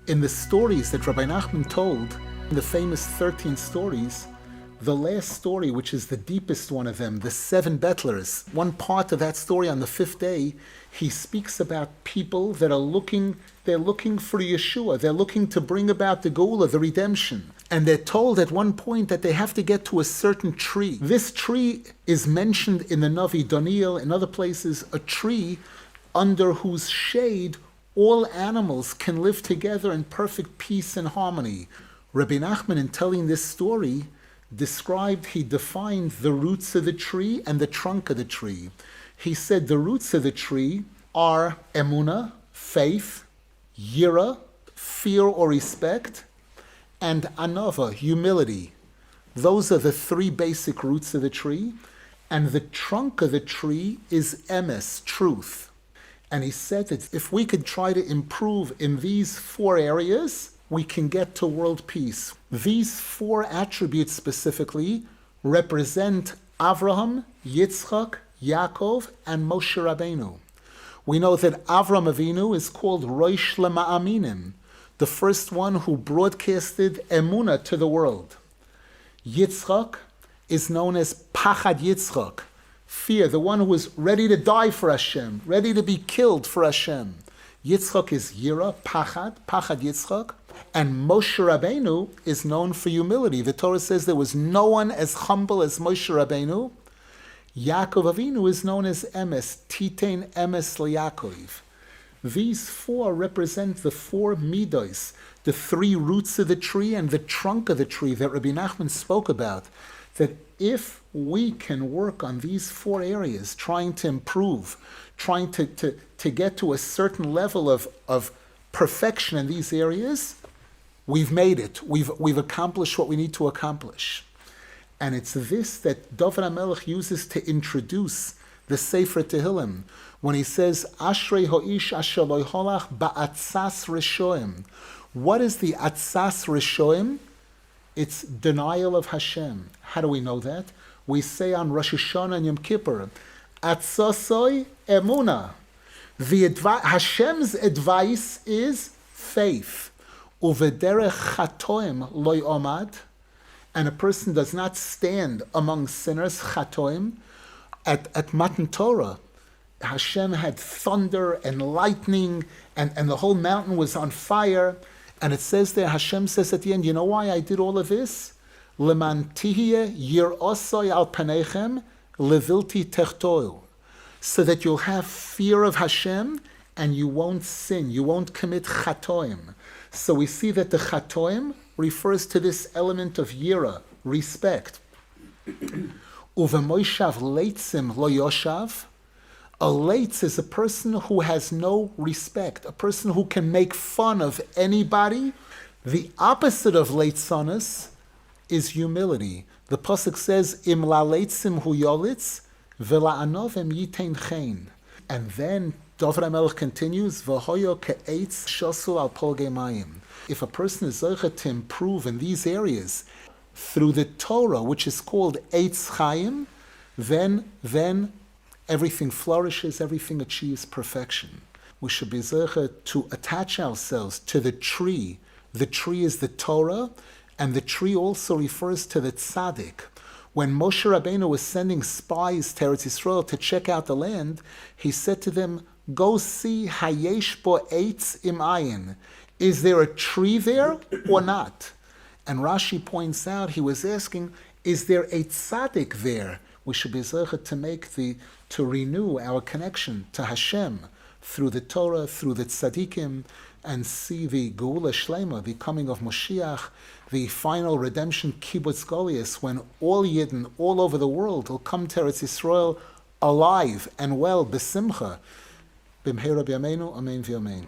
In the stories that Rabbi Nachman told, the famous 13 stories, the last story, which is the deepest one of them, the 7 bettlers, one part of that story on the 5th day, he speaks about people that they're looking for Yeshua, they're looking to bring about the Geula, the redemption. And they're told at one point that they have to get to a certain tree. This tree is mentioned in the Navi Daniel, in other places, a tree under whose shade all animals can live together in perfect peace and harmony. Rebbe Nachman, in telling this story, he defined the roots of the tree and the trunk of the tree. He said the roots of the tree are emunah, faith, yira, fear or respect, and anava, humility. Those are the 3 basic roots of the tree. And the trunk of the tree is emes, truth. And he said that if we could try to improve in these 4 areas, we can get to world peace. These 4 attributes specifically represent Avraham, Yitzchak, Yaakov, and Moshe Rabbeinu. We know that Avram Avinu is called Rosh Lema'aminim, the first one who broadcasted Emunah to the world. Yitzchak is known as Pachad Yitzchak, fear, the one who was ready to die for Hashem, ready to be killed for Hashem. Yitzchak is Yira, Pachad Yitzchak, and Moshe Rabbeinu is known for humility. The Torah says there was no one as humble as Moshe Rabbeinu. Yaakov Avinu is known as Emes, Titein Emes LeYaakov. These 4 represent the 4 Midos, the 3 roots of the tree and the trunk of the tree that Rabbi Nachman spoke about. That if we can work on these 4 areas, trying to improve, trying to get to a certain level of perfection in these areas, we've made it. We've accomplished what we need to accomplish. And it's this that David HaMelech uses to introduce the Sefer Tehillim, when he says, Ashrei ho'ish asher lo yholach ba'atzas rishoim. What is the atzas rishoim? It's denial of Hashem. How do we know that? We say on Rosh Hashanah and Yom Kippur, Atzasoi emuna. Hashem's advice is faith. Uvederech chatoim loy omad. And a person does not stand among sinners, chatoim. At Matan Torah, Hashem had thunder and lightning, and the whole mountain was on fire. And it says there, Hashem says at the end, you know why I did all of this? Leman tihye yir'osoi al panechem levilti techtoil. So that you'll have fear of Hashem and you won't sin, you won't commit chatoim. So we see that the chatoim refers to this element of yira, respect. Uvemoishav leitzim lo yoshav. A leitz is a person who has no respect, a person who can make fun of anybody. The opposite of leitzanus is humility. The pasuk says, Im la leitzim hu yolitz, v'la anovim yitein chen. And then David HaMelech continues, V'hoyo ke'etz shosul al polgei mayim. If a person is zeicha to improve in these areas through the Torah, which is called Eitz Chaim, then everything flourishes, everything achieves perfection. We should be zeicha to attach ourselves to the tree. The tree is the Torah, and the tree also refers to the tzaddik. When Moshe Rabbeinu was sending spies to Eretz Yisrael to check out the land, he said to them, go see hayesh bo eitz im ayin. Is there a tree there or not? And Rashi points out, he was asking, is there a tzaddik there? We should be zeicha to renew our connection to Hashem through the Torah, through the tzaddikim, and see the Geula Shlema, the coming of Moshiach, the final redemption kibbutz golias, when all Yidden all over the world will come to Eretz Yisrael alive and well, besimcha. B'mheira b'yameinu, amen v'yamein.